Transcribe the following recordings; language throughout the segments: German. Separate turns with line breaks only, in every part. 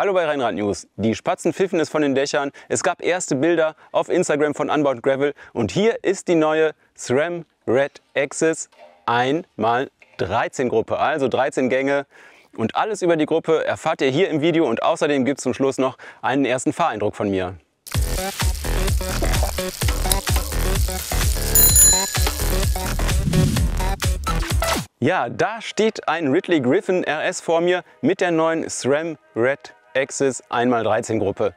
Hallo bei Rheinrad News. Die Spatzen pfiffen es von den Dächern. Es gab erste Bilder auf Instagram von Unbound Gravel und hier ist die neue SRAM Red Axis 1x13 Gruppe, also 13 Gänge. Und alles über die Gruppe erfahrt ihr hier im Video und außerdem gibt es zum Schluss noch einen ersten Fahreindruck von mir. Ja, da steht ein Ridley Griffin RS vor mir mit der neuen SRAM Red Axis 1x13 Gruppe.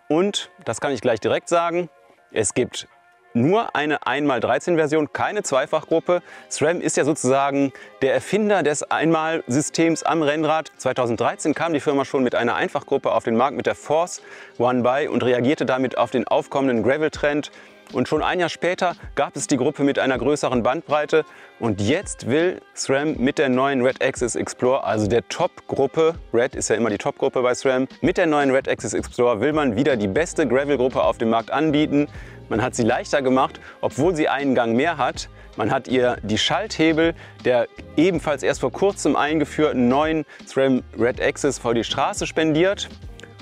Und, das kann ich gleich direkt sagen, es gibt nur eine 1x13 Version, keine Zweifachgruppe. SRAM ist ja sozusagen der Erfinder des Einmal-Systems am Rennrad. 2013 kam die Firma schon mit einer Einfachgruppe auf den Markt mit der Force One By und reagierte damit auf den aufkommenden Gravel-Trend. Und schon ein Jahr später gab es die Gruppe mit einer größeren Bandbreite und jetzt will SRAM mit der neuen Red Axis Explorer, also der Top-Gruppe, Red ist ja immer die Top-Gruppe bei SRAM, mit der neuen Red Axis Explorer will man wieder die beste Gravel-Gruppe auf dem Markt anbieten. Man hat sie leichter gemacht, obwohl sie einen Gang mehr hat. Man hat ihr die Schalthebel der ebenfalls erst vor kurzem eingeführten neuen SRAM Red Axis vor die Straße spendiert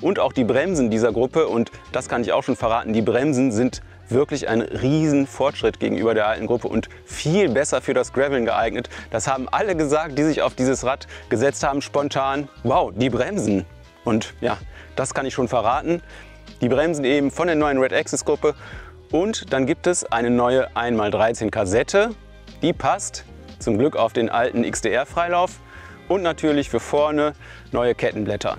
und auch die Bremsen dieser Gruppe, und das kann ich auch schon verraten, die Bremsen sind wirklich ein riesen Fortschritt gegenüber der alten Gruppe und viel besser für das Graveln geeignet. Das haben alle gesagt, die sich auf dieses Rad gesetzt haben, spontan. Wow, die Bremsen! Und ja, das kann ich schon verraten. Die Bremsen eben von der neuen Red Axis Gruppe. Und dann gibt es eine neue 1x13 Kassette. Die passt zum Glück auf den alten XDR-Freilauf. Und natürlich für vorne neue Kettenblätter.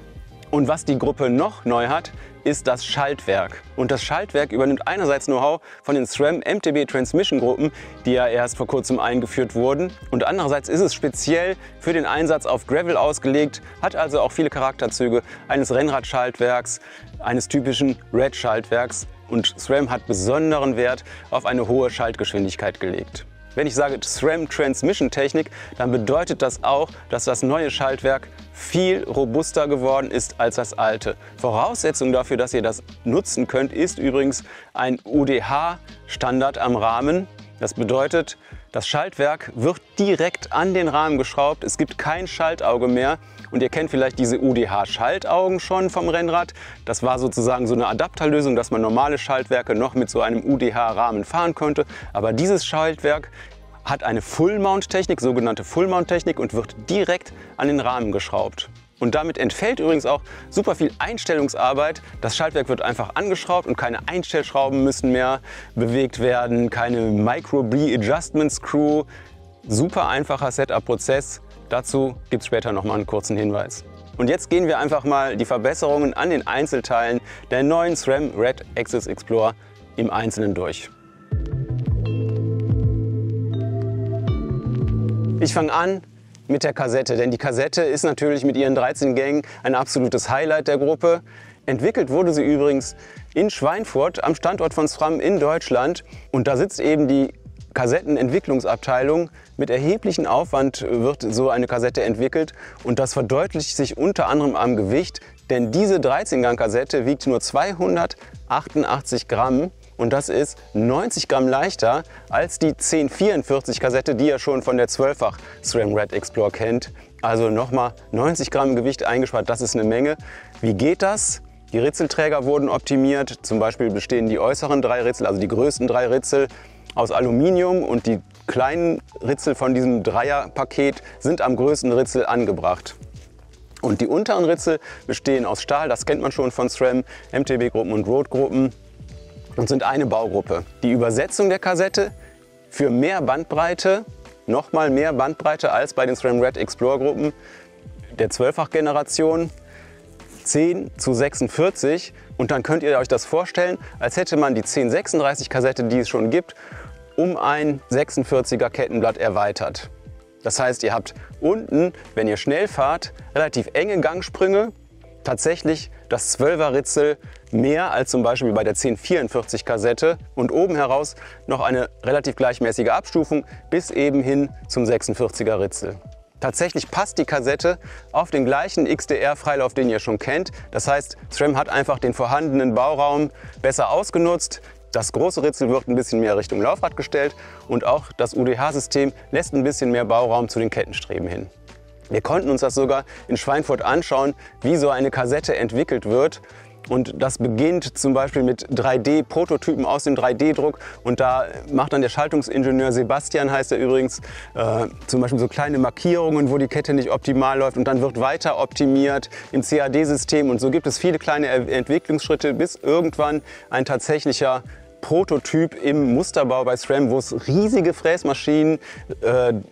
Und was die Gruppe noch neu hat, ist das Schaltwerk. Und das Schaltwerk übernimmt einerseits Know-how von den SRAM MTB Transmission Gruppen, die ja erst vor kurzem eingeführt wurden. Und andererseits ist es speziell für den Einsatz auf Gravel ausgelegt, hat also auch viele Charakterzüge eines Rennradschaltwerks, eines typischen Red-Schaltwerks. Und SRAM hat besonderen Wert auf eine hohe Schaltgeschwindigkeit gelegt. Wenn ich sage SRAM Transmission Technik, dann bedeutet das auch, dass das neue Schaltwerk viel robuster geworden ist als das alte. Voraussetzung dafür, dass ihr das nutzen könnt, ist übrigens ein UDH-Standard am Rahmen. Das bedeutet, das Schaltwerk wird direkt an den Rahmen geschraubt. Es gibt kein Schaltauge mehr. Und ihr kennt vielleicht diese UDH-Schaltaugen schon vom Rennrad. Das war sozusagen so eine Adapterlösung, dass man normale Schaltwerke noch mit so einem UDH-Rahmen fahren konnte. Aber dieses Schaltwerk hat eine Full-Mount-Technik, sogenannte Full-Mount-Technik, und wird direkt an den Rahmen geschraubt. Und damit entfällt übrigens auch super viel Einstellungsarbeit. Das Schaltwerk wird einfach angeschraubt und keine Einstellschrauben müssen mehr bewegt werden, keine Micro-Blee-Adjustment-Screw. Super einfacher Setup-Prozess. Dazu gibt es später noch mal einen kurzen Hinweis. Und jetzt gehen wir einfach mal die Verbesserungen an den Einzelteilen der neuen SRAM Red Axis Explorer im Einzelnen durch. Ich fange an mit der Kassette, denn die Kassette ist natürlich mit ihren 13 Gängen ein absolutes Highlight der Gruppe. Entwickelt wurde sie übrigens in Schweinfurt am Standort von SRAM in Deutschland, und da sitzt eben die Kassettenentwicklungsabteilung. Mit erheblichem Aufwand wird so eine Kassette entwickelt und das verdeutlicht sich unter anderem am Gewicht, denn diese 13-Gang-Kassette wiegt nur 288 Gramm und das ist 90 Gramm leichter als die 1044-Kassette, die ihr schon von der 12-fach SRAM Red Explorer kennt. Also nochmal 90 Gramm Gewicht eingespart, das ist eine Menge. Wie geht das? Die Ritzelträger wurden optimiert, zum Beispiel bestehen die äußeren 3 Ritzel, also die größten 3 Ritzel, aus Aluminium und die kleinen Ritzel von diesem Dreierpaket sind am größten Ritzel angebracht. Und die unteren Ritzel bestehen aus Stahl, das kennt man schon von SRAM, MTB-Gruppen und Road-Gruppen, und sind eine Baugruppe. Die Übersetzung der Kassette für mehr Bandbreite, nochmal mehr Bandbreite als bei den SRAM Red Explorer-Gruppen der 12-fach-Generation, 10:46, und dann könnt ihr euch das vorstellen, als hätte man die 1036-Kassette, die es schon gibt, um ein 46er Kettenblatt erweitert. Das heißt, ihr habt unten, wenn ihr schnell fahrt, relativ enge Gangsprünge, tatsächlich das 12er Ritzel mehr als zum Beispiel bei der 1044-Kassette und oben heraus noch eine relativ gleichmäßige Abstufung bis eben hin zum 46er Ritzel. Tatsächlich passt die Kassette auf den gleichen XDR-Freilauf, den ihr schon kennt. Das heißt, SRAM hat einfach den vorhandenen Bauraum besser ausgenutzt. Das große Ritzel wird ein bisschen mehr Richtung Laufrad gestellt und auch das UDH-System lässt ein bisschen mehr Bauraum zu den Kettenstreben hin. Wir konnten uns das sogar in Schweinfurt anschauen, wie so eine Kassette entwickelt wird. Und das beginnt zum Beispiel mit 3D-Prototypen aus dem 3D-Druck. Und da macht dann der Schaltungsingenieur Sebastian, heißt er übrigens, zum Beispiel so kleine Markierungen, wo die Kette nicht optimal läuft. Und dann wird weiter optimiert im CAD-System. Und so gibt es viele kleine Entwicklungsschritte, bis irgendwann ein tatsächlicher Prototyp im Musterbau bei SRAM, wo es riesige Fräsmaschinen,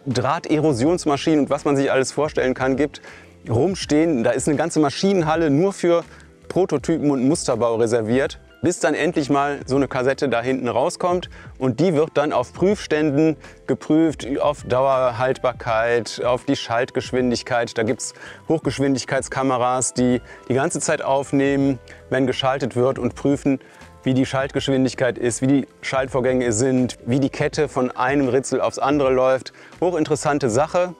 Drahterosionsmaschinen und was man sich alles vorstellen kann, gibt, rumstehen. Da ist eine ganze Maschinenhalle nur für Prototypen und Musterbau reserviert, bis dann endlich mal so eine Kassette da hinten rauskommt und die wird dann auf Prüfständen geprüft, auf Dauerhaltbarkeit, auf die Schaltgeschwindigkeit. Da gibt es Hochgeschwindigkeitskameras, die die ganze Zeit aufnehmen, wenn geschaltet wird und prüfen, wie die Schaltgeschwindigkeit ist, wie die Schaltvorgänge sind, wie die Kette von einem Ritzel aufs andere läuft. Hochinteressante Sache.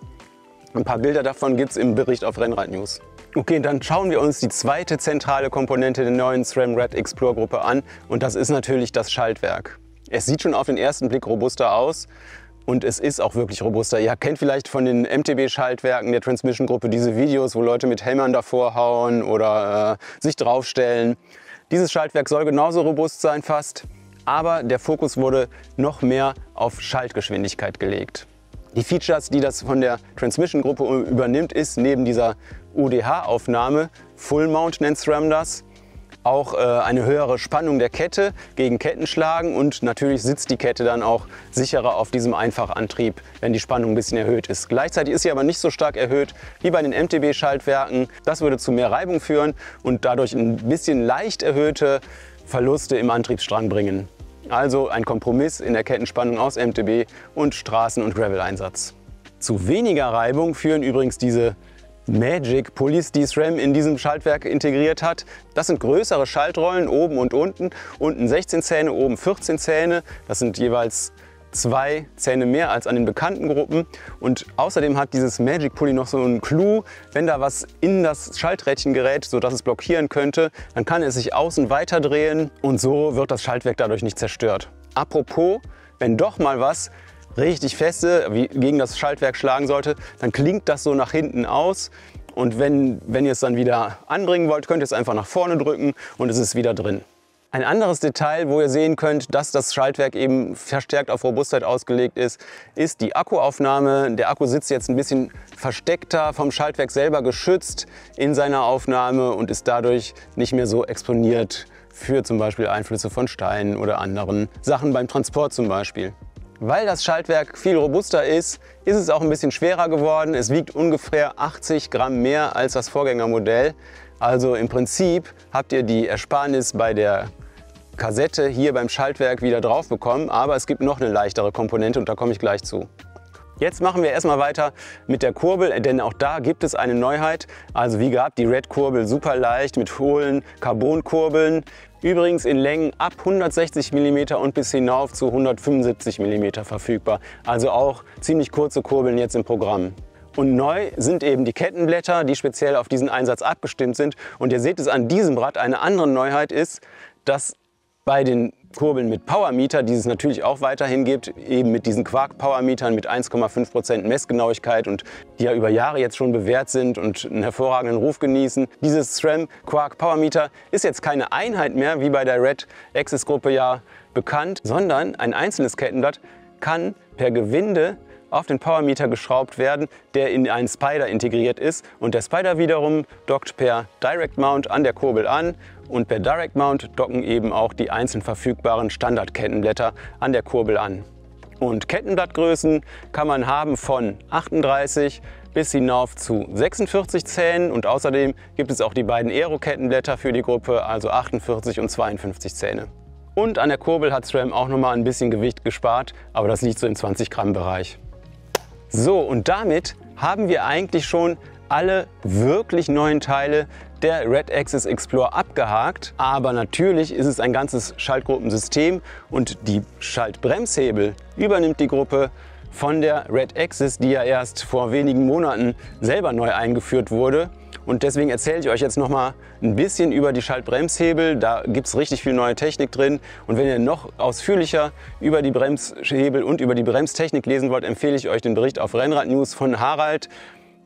Ein paar Bilder davon gibt es im Bericht auf Rennrad News. Okay, dann schauen wir uns die zweite zentrale Komponente der neuen SRAM Red Explorer Gruppe an und das ist natürlich das Schaltwerk. Es sieht schon auf den ersten Blick robuster aus und es ist auch wirklich robuster. Ihr kennt vielleicht von den MTB-Schaltwerken der Transmission Gruppe diese Videos, wo Leute mit Hämmern davor hauen oder sich draufstellen. Dieses Schaltwerk soll genauso robust sein fast, aber der Fokus wurde noch mehr auf Schaltgeschwindigkeit gelegt. Die Features, die das von der Transmission-Gruppe übernimmt, ist neben dieser UDH-Aufnahme, Full Mount nennt SRAM das, auch eine höhere Spannung der Kette gegen Kettenschlagen und natürlich sitzt die Kette dann auch sicherer auf diesem Einfachantrieb, wenn die Spannung ein bisschen erhöht ist. Gleichzeitig ist sie aber nicht so stark erhöht wie bei den MTB-Schaltwerken. Das würde zu mehr Reibung führen und dadurch ein bisschen leicht erhöhte Verluste im Antriebsstrang bringen. Also ein Kompromiss in der Kettenspannung aus MTB und Straßen- und Gravel-Einsatz. Zu weniger Reibung führen übrigens diese Magic Pulleys, die SRAM in diesem Schaltwerk integriert hat. Das sind größere Schaltrollen, oben und unten. Unten 16 Zähne, oben 14 Zähne. Das sind jeweils 2 Zähne mehr als an den bekannten Gruppen. Und außerdem hat dieses Magic Pulley noch so einen Clou. Wenn da was in das Schalträdchen gerät, sodass es blockieren könnte, dann kann es sich außen weiter drehen und so wird das Schaltwerk dadurch nicht zerstört. Apropos, wenn doch mal was richtig feste wie gegen das Schaltwerk schlagen sollte, dann klingt das so nach hinten aus. Und wenn ihr es dann wieder anbringen wollt, könnt ihr es einfach nach vorne drücken und es ist wieder drin. Ein anderes Detail, wo ihr sehen könnt, dass das Schaltwerk eben verstärkt auf Robustheit ausgelegt ist, ist die Akkuaufnahme. Der Akku sitzt jetzt ein bisschen versteckter, vom Schaltwerk selber geschützt in seiner Aufnahme und ist dadurch nicht mehr so exponiert für zum Beispiel Einflüsse von Steinen oder anderen Sachen beim Transport zum Beispiel. Weil das Schaltwerk viel robuster ist, ist es auch ein bisschen schwerer geworden. Es wiegt ungefähr 80 Gramm mehr als das Vorgängermodell. Also im Prinzip habt ihr die Ersparnis bei der Kassette hier beim Schaltwerk wieder drauf bekommen, aber es gibt noch eine leichtere Komponente und da komme ich gleich zu. Jetzt machen wir erstmal weiter mit der Kurbel, denn auch da gibt es eine Neuheit. Also wie gehabt, die Red-Kurbel super leicht mit hohlen Carbonkurbeln. Übrigens in Längen ab 160 mm und bis hinauf zu 175 mm verfügbar. Also auch ziemlich kurze Kurbeln jetzt im Programm. Und neu sind eben die Kettenblätter, die speziell auf diesen Einsatz abgestimmt sind. Und ihr seht es an diesem Rad, eine andere Neuheit ist, dass bei den Kurbeln mit Powermeter, die es natürlich auch weiterhin gibt, eben mit diesen Quark-Powermetern mit 1,5% Messgenauigkeit und die ja über Jahre jetzt schon bewährt sind und einen hervorragenden Ruf genießen. Dieses SRAM Quark Powermeter ist jetzt keine Einheit mehr, wie bei der Red Axis Gruppe ja bekannt, sondern ein einzelnes Kettenblatt kann per Gewinde auf den Powermeter geschraubt werden, der in einen Spider integriert ist. Und der Spider wiederum dockt per Direct Mount an der Kurbel an und per Direct Mount docken eben auch die einzeln verfügbaren Standard-Kettenblätter an der Kurbel an. Und Kettenblattgrößen kann man haben von 38 bis hinauf zu 46 Zähnen und außerdem gibt es auch die beiden Aero-Kettenblätter für die Gruppe, also 48 und 52 Zähne. Und an der Kurbel hat SRAM auch nochmal ein bisschen Gewicht gespart, aber das liegt so im 20 Gramm Bereich. So, und damit haben wir eigentlich schon alle wirklich neuen Teile der Red Axis Explorer abgehakt. Aber natürlich ist es ein ganzes Schaltgruppensystem und die Schaltbremshebel übernimmt die Gruppe von der Red Axis, die ja erst vor wenigen Monaten selber neu eingeführt wurde. Und deswegen erzähle ich euch jetzt noch mal ein bisschen über die Schaltbremshebel. Da gibt es richtig viel neue Technik drin. Und wenn ihr noch ausführlicher über die Bremshebel und über die Bremstechnik lesen wollt, empfehle ich euch den Bericht auf Rennrad News von Harald.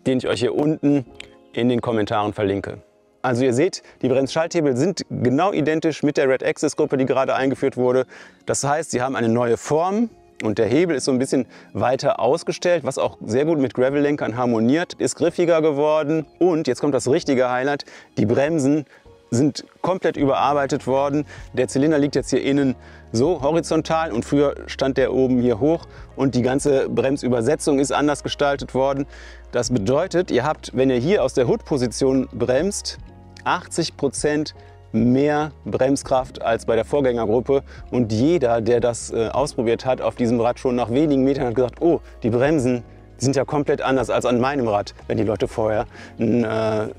den ich euch hier unten in den Kommentaren verlinke. Also ihr seht, die Bremsschalthebel sind genau identisch mit der Red Axis Gruppe, die gerade eingeführt wurde. Das heißt, sie haben eine neue Form und der Hebel ist so ein bisschen weiter ausgestellt, was auch sehr gut mit Gravel-Lenkern harmoniert, ist griffiger geworden und jetzt kommt das richtige Highlight, die Bremsen sind komplett überarbeitet worden. Der Zylinder liegt jetzt hier innen so horizontal und früher stand der oben hier hoch und die ganze Bremsübersetzung ist anders gestaltet worden. Das bedeutet, ihr habt, wenn ihr hier aus der Hood-Position bremst, 80% mehr Bremskraft als bei der Vorgängergruppe und jeder, der das ausprobiert hat auf diesem Rad schon nach wenigen Metern, hat gesagt, oh, die Bremsen sind ja komplett anders als an meinem Rad, wenn die Leute vorher ein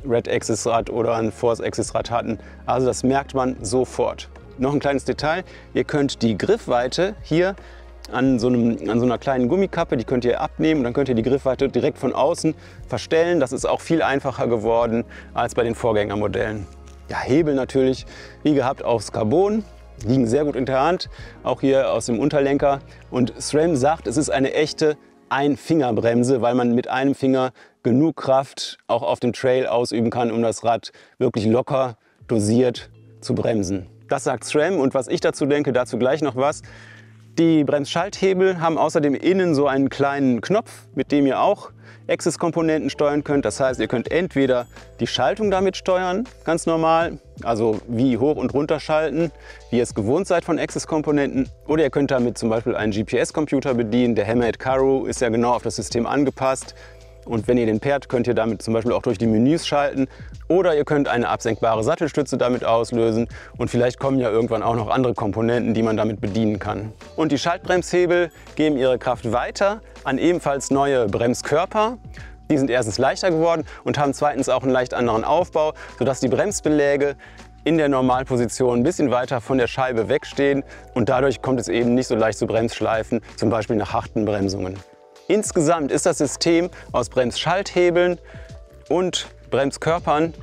Red Axis Rad oder ein Force Axis Rad hatten. Also das merkt man sofort. Noch ein kleines Detail, ihr könnt die Griffweite hier an so einer kleinen Gummikappe, die könnt ihr abnehmen und dann könnt ihr die Griffweite direkt von außen verstellen. Das ist auch viel einfacher geworden als bei den Vorgängermodellen. Ja, Hebel natürlich, wie gehabt, aus Carbon, liegen sehr gut in der Hand, auch hier aus dem Unterlenker. Und SRAM sagt, es ist eine echte Einfingerbremse, weil man mit einem Finger genug Kraft auch auf dem Trail ausüben kann, um das Rad wirklich locker dosiert zu bremsen. Das sagt SRAM und was ich dazu denke, dazu gleich noch was. Die Bremsschalthebel haben außerdem innen so einen kleinen Knopf, mit dem ihr auch Axis-Komponenten steuern könnt. Das heißt, ihr könnt entweder die Schaltung damit steuern, ganz normal, also wie hoch und runter schalten, wie ihr es gewohnt seid von Axis-Komponenten. Oder ihr könnt damit zum Beispiel einen GPS-Computer bedienen. Der Hammerhead Karoo ist ja genau auf das System angepasst. Und wenn ihr den pairt, könnt ihr damit zum Beispiel auch durch die Menüs schalten. Oder ihr könnt eine absenkbare Sattelstütze damit auslösen. Und vielleicht kommen ja irgendwann auch noch andere Komponenten, die man damit bedienen kann. Und die Schaltbremshebel geben ihre Kraft weiter an ebenfalls neue Bremskörper. Die sind erstens leichter geworden und haben zweitens auch einen leicht anderen Aufbau, sodass die Bremsbeläge in der Normalposition ein bisschen weiter von der Scheibe wegstehen. Und dadurch kommt es eben nicht so leicht zu Bremsschleifen, zum Beispiel nach harten Bremsungen. Insgesamt ist das System aus Bremsschalthebeln und Bremskörpern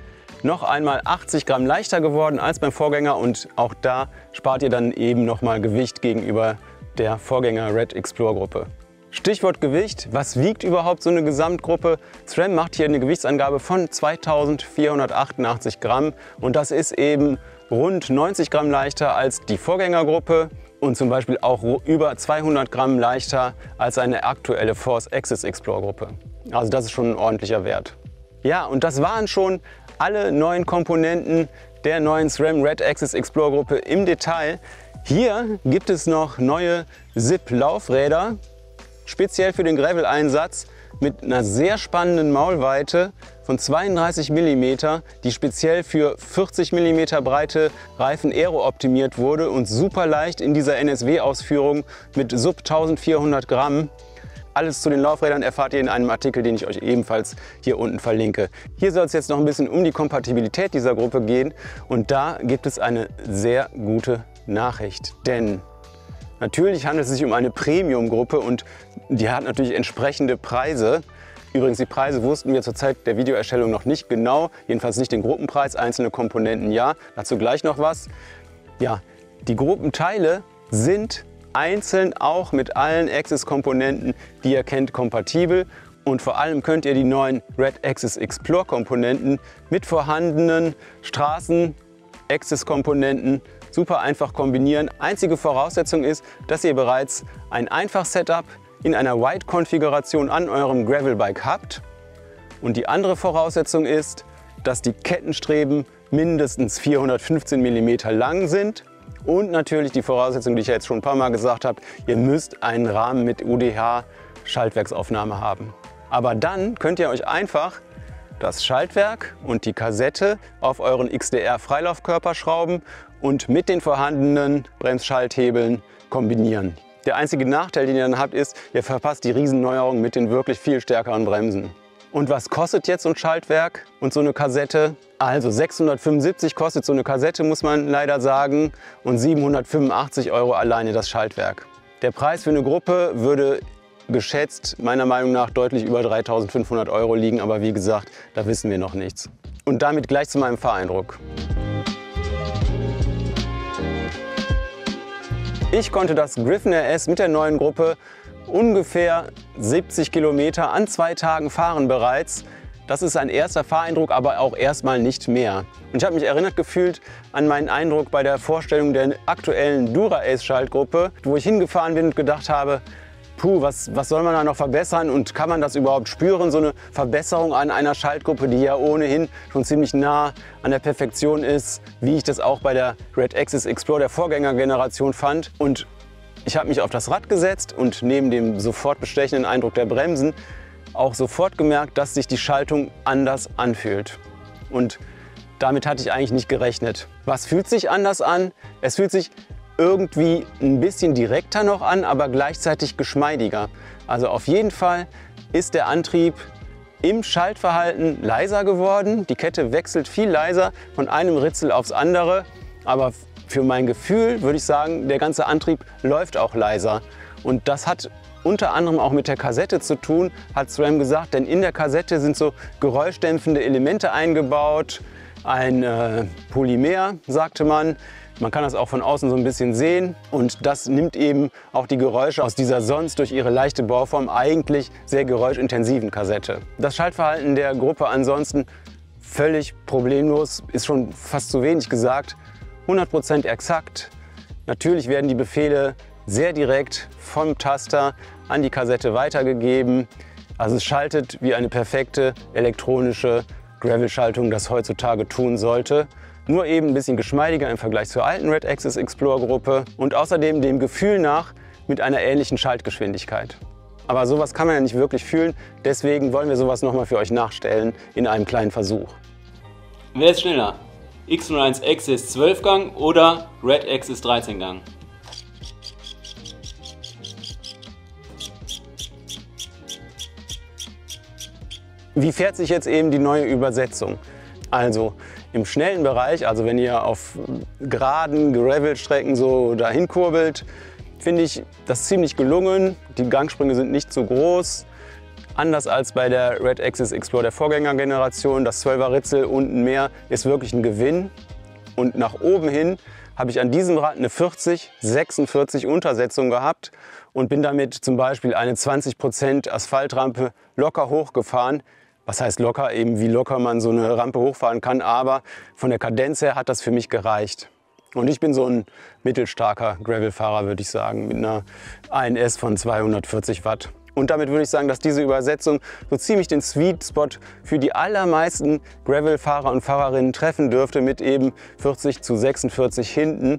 noch einmal 80 Gramm leichter geworden als beim Vorgänger und auch da spart ihr dann eben noch mal Gewicht gegenüber der Vorgänger Red Explorer Gruppe. Stichwort Gewicht, was wiegt überhaupt so eine Gesamtgruppe? SRAM macht hier eine Gewichtsangabe von 2488 Gramm und das ist eben rund 90 Gramm leichter als die Vorgängergruppe. Und zum Beispiel auch über 200 Gramm leichter als eine aktuelle Force Axis Explorer Gruppe. Also das ist schon ein ordentlicher Wert. Ja, und das waren schon alle neuen Komponenten der neuen SRAM Red Axis Explorer Gruppe im Detail. Hier gibt es noch neue SIP-Laufräder, speziell für den Gravel-Einsatz mit einer sehr spannenden Maulweite von 32 mm, die speziell für 40 mm breite Reifen aero optimiert wurde und super leicht in dieser NSW-Ausführung mit sub 1400 Gramm. Alles zu den Laufrädern erfahrt ihr in einem Artikel, den ich euch ebenfalls hier unten verlinke. Hier soll es jetzt noch ein bisschen um die Kompatibilität dieser Gruppe gehen und da gibt es eine sehr gute Nachricht, denn natürlich handelt es sich um eine Premium-Gruppe und die hat natürlich entsprechende Preise. Übrigens, die Preise wussten wir zur Zeit der Videoerstellung noch nicht genau, jedenfalls nicht den Gruppenpreis, einzelne Komponenten ja, dazu gleich noch was. Ja, die Gruppenteile sind einzeln auch mit allen Axis-Komponenten, die ihr kennt, kompatibel und vor allem könnt ihr die neuen Red Axis Explore-Komponenten mit vorhandenen Straßen-Axis-Komponenten super einfach kombinieren. Einzige Voraussetzung ist, dass ihr bereits ein Einfach-Setup in einer Wide-Konfiguration an eurem Gravelbike habt. Und die andere Voraussetzung ist, dass die Kettenstreben mindestens 415 mm lang sind. Und natürlich die Voraussetzung, die ich ja jetzt schon ein paar Mal gesagt habe, ihr müsst einen Rahmen mit UDH-Schaltwerksaufnahme haben. Aber dann könnt ihr euch einfach das Schaltwerk und die Kassette auf euren XDR-Freilaufkörper schrauben und mit den vorhandenen Bremsschalthebeln kombinieren. Der einzige Nachteil, den ihr dann habt, ist, ihr verpasst die Riesenneuerung mit den wirklich viel stärkeren Bremsen. Und was kostet jetzt so ein Schaltwerk und so eine Kassette? Also 675 kostet so eine Kassette, muss man leider sagen, und 785 € alleine das Schaltwerk. Der Preis für eine Gruppe würde geschätzt meiner Meinung nach deutlich über 3.500 € liegen, aber wie gesagt, da wissen wir noch nichts. Und damit gleich zu meinem Fahreindruck. Ich konnte das Griffon RS mit der neuen Gruppe ungefähr 70 Kilometer an 2 Tagen Fahren bereits. Das ist ein erster Fahreindruck, aber auch erstmal nicht mehr. Und ich habe mich erinnert gefühlt an meinen Eindruck bei der Vorstellung der aktuellen Dura-Ace-Schaltgruppe, wo ich hingefahren bin und gedacht habe, puh, was soll man da noch verbessern und kann man das überhaupt spüren, so eine Verbesserung an einer Schaltgruppe, die ja ohnehin schon ziemlich nah an der Perfektion ist, wie ich das auch bei der Red Axis Explorer der Vorgängergeneration fand. Und ich habe mich auf das Rad gesetzt und neben dem sofort bestechenden Eindruck der Bremsen auch sofort gemerkt, dass sich die Schaltung anders anfühlt. Und damit hatte ich eigentlich nicht gerechnet. Was fühlt sich anders an? Es fühlt sich irgendwie ein bisschen direkter noch an, aber gleichzeitig geschmeidiger. Also auf jeden Fall ist der Antrieb im Schaltverhalten leiser geworden. Die Kette wechselt viel leiser von einem Ritzel aufs andere. Aber für mein Gefühl würde ich sagen, der ganze Antrieb läuft auch leiser. Und das hat unter anderem auch mit der Kassette zu tun, hat SRAM gesagt, denn in der Kassette sind so geräuschdämpfende Elemente eingebaut. Ein Polymer, sagte man. Man kann das auch von außen so ein bisschen sehen und das nimmt eben auch die Geräusche aus dieser sonst durch ihre leichte Bauform eigentlich sehr geräuschintensiven Kassette. Das Schaltverhalten der Gruppe ansonsten völlig problemlos, ist schon fast zu wenig gesagt, 100% exakt. Natürlich werden die Befehle sehr direkt vom Taster an die Kassette weitergegeben. Also es schaltet wie eine perfekte elektronische Gravel-Schaltung das heutzutage tun sollte. Nur eben ein bisschen geschmeidiger im Vergleich zur alten Red Axis Explorer Gruppe und außerdem dem Gefühl nach mit einer ähnlichen Schaltgeschwindigkeit. Aber sowas kann man ja nicht wirklich fühlen, deswegen wollen wir sowas nochmal für euch nachstellen in einem kleinen Versuch.
Wer ist schneller? X01 Axis 12-Gang oder Red Axis 13-Gang?
Wie fährt sich jetzt eben die neue Übersetzung? Also im schnellen Bereich, also wenn ihr auf geraden Gravel-Strecken so dahin kurbelt, finde ich das ziemlich gelungen. Die Gangsprünge sind nicht so groß. Anders als bei der Red Axis Explorer der Vorgängergeneration, das 12er Ritzel unten mehr ist wirklich ein Gewinn. Und nach oben hin habe ich an diesem Rad eine 40-46 Untersetzung gehabt und bin damit zum Beispiel eine 20% Asphaltrampe locker hochgefahren. Was heißt locker? Eben wie locker man so eine Rampe hochfahren kann, aber von der Kadenz her hat das für mich gereicht. Und ich bin so ein mittelstarker Gravelfahrer, würde ich sagen, mit einer ANS von 240 Watt. Und damit würde ich sagen, dass diese Übersetzung so ziemlich den Sweet Spot für die allermeisten Gravelfahrer und Fahrerinnen treffen dürfte, mit eben 40:46 hinten,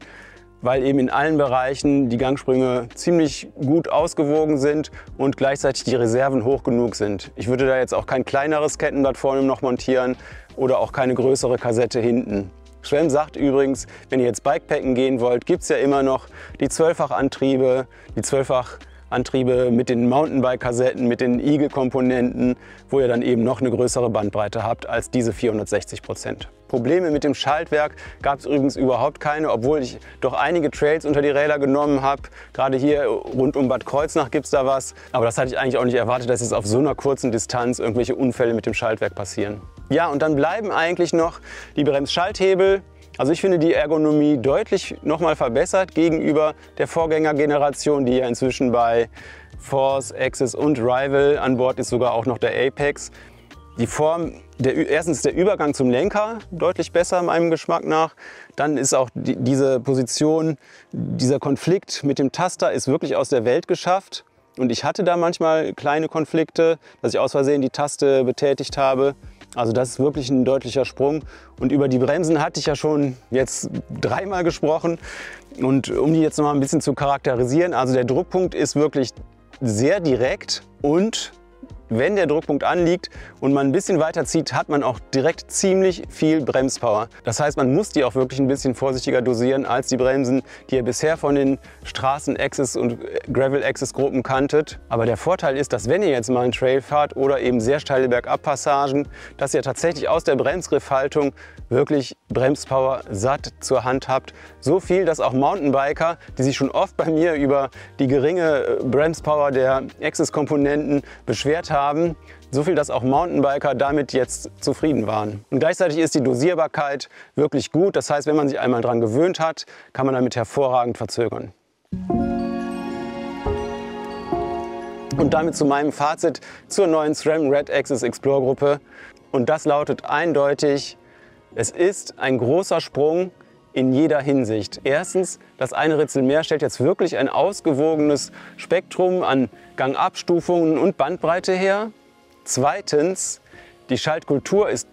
weil eben in allen Bereichen die Gangsprünge ziemlich gut ausgewogen sind und gleichzeitig die Reserven hoch genug sind. Ich würde da jetzt auch kein kleineres Kettenblatt vorne noch montieren oder auch keine größere Kassette hinten. SRAM sagt übrigens, wenn ihr jetzt Bikepacken gehen wollt, gibt es ja immer noch die 12-fach-Antriebe, mit den Mountainbike-Kassetten, mit den Eagle-Komponenten, wo ihr dann eben noch eine größere Bandbreite habt als diese 460%. Probleme mit dem Schaltwerk gab es übrigens überhaupt keine, obwohl ich doch einige Trails unter die Räder genommen habe. Gerade hier rund um Bad Kreuznach gibt es da was. Aber das hatte ich eigentlich auch nicht erwartet, dass jetzt auf so einer kurzen Distanz irgendwelche Unfälle mit dem Schaltwerk passieren. Ja, und dann bleiben eigentlich noch die Bremsschalthebel. Also ich finde die Ergonomie deutlich nochmal verbessert gegenüber der Vorgängergeneration, die ja inzwischen bei Force, Axis und Rival an Bord ist, sogar auch noch der Apex. Die Form, erstens der Übergang zum Lenker deutlich besser meinem Geschmack nach. Dann ist auch diese Position, dieser Konflikt mit dem Taster ist wirklich aus der Welt geschafft. Und ich hatte da manchmal kleine Konflikte, dass ich aus Versehen die Taste betätigt habe. Also das ist wirklich ein deutlicher Sprung. Und über die Bremsen hatte ich ja schon jetzt dreimal gesprochen. Und um die jetzt noch mal ein bisschen zu charakterisieren, also der Druckpunkt ist wirklich sehr direkt und wenn der Druckpunkt anliegt und man ein bisschen weiter zieht, hat man auch direkt ziemlich viel Bremspower. Das heißt, man muss die auch wirklich ein bisschen vorsichtiger dosieren als die Bremsen, die ihr bisher von den Straßen-Axis und Gravel-Axis-Gruppen kanntet. Aber der Vorteil ist, dass wenn ihr jetzt mal einen Trail fahrt oder eben sehr steile Bergabpassagen, dass ihr tatsächlich aus der Bremsgriffhaltung wirklich Bremspower satt zur Hand habt. So viel, dass auch Mountainbiker, die sich schon oft bei mir über die geringe Bremspower der Axis-Komponenten beschwert haben, so viel, dass auch Mountainbiker damit jetzt zufrieden waren. Und gleichzeitig ist die Dosierbarkeit wirklich gut. Das heißt, wenn man sich einmal daran gewöhnt hat, kann man damit hervorragend verzögern. Und damit zu meinem Fazit zur neuen SRAM Red Axis Explore Gruppe. Und das lautet eindeutig, es ist ein großer Sprung in jeder Hinsicht. Erstens, das eine Ritzel mehr stellt jetzt wirklich ein ausgewogenes Spektrum an Gangabstufungen und Bandbreite her. Zweitens, die Schaltkultur ist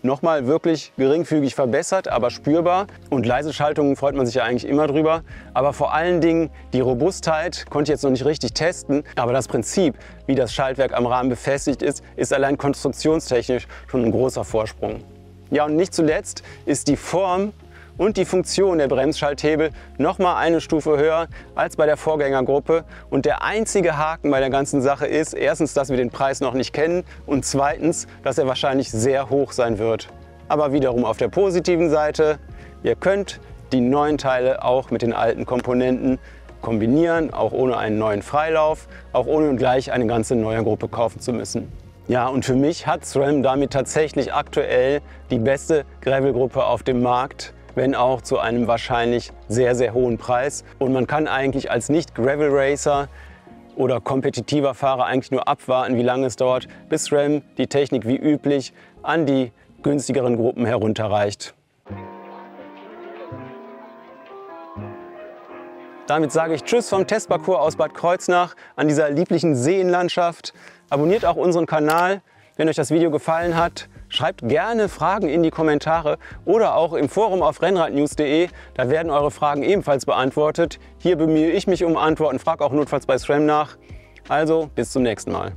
nochmal wirklich geringfügig verbessert, aber spürbar. Und leise Schaltungen freut man sich ja eigentlich immer drüber. Aber vor allen Dingen die Robustheit konnte ich jetzt noch nicht richtig testen. Aber das Prinzip, wie das Schaltwerk am Rahmen befestigt ist, ist allein konstruktionstechnisch schon ein großer Vorsprung. Ja, und nicht zuletzt ist die Form und die Funktion der Bremsschalthebel noch mal eine Stufe höher als bei der Vorgängergruppe. Und der einzige Haken bei der ganzen Sache ist erstens, dass wir den Preis noch nicht kennen und zweitens, dass er wahrscheinlich sehr hoch sein wird. Aber wiederum auf der positiven Seite, ihr könnt die neuen Teile auch mit den alten Komponenten kombinieren, auch ohne einen neuen Freilauf, auch ohne gleich eine ganze neue Gruppe kaufen zu müssen. Ja, und für mich hat SRAM damit tatsächlich aktuell die beste Gravel-Gruppe auf dem Markt, wenn auch zu einem wahrscheinlich sehr, sehr hohen Preis. Und man kann eigentlich als Nicht-Gravel-Racer oder kompetitiver Fahrer eigentlich nur abwarten, wie lange es dauert, bis SRAM die Technik wie üblich an die günstigeren Gruppen herunterreicht. Damit sage ich Tschüss vom Testparcours aus Bad Kreuznach an dieser lieblichen Seenlandschaft. Abonniert auch unseren Kanal, wenn euch das Video gefallen hat. Schreibt gerne Fragen in die Kommentare oder auch im Forum auf rennradnews.de. Da werden eure Fragen ebenfalls beantwortet. Hier bemühe ich mich um Antworten, frage auch notfalls bei SRAM nach. Also bis zum nächsten Mal.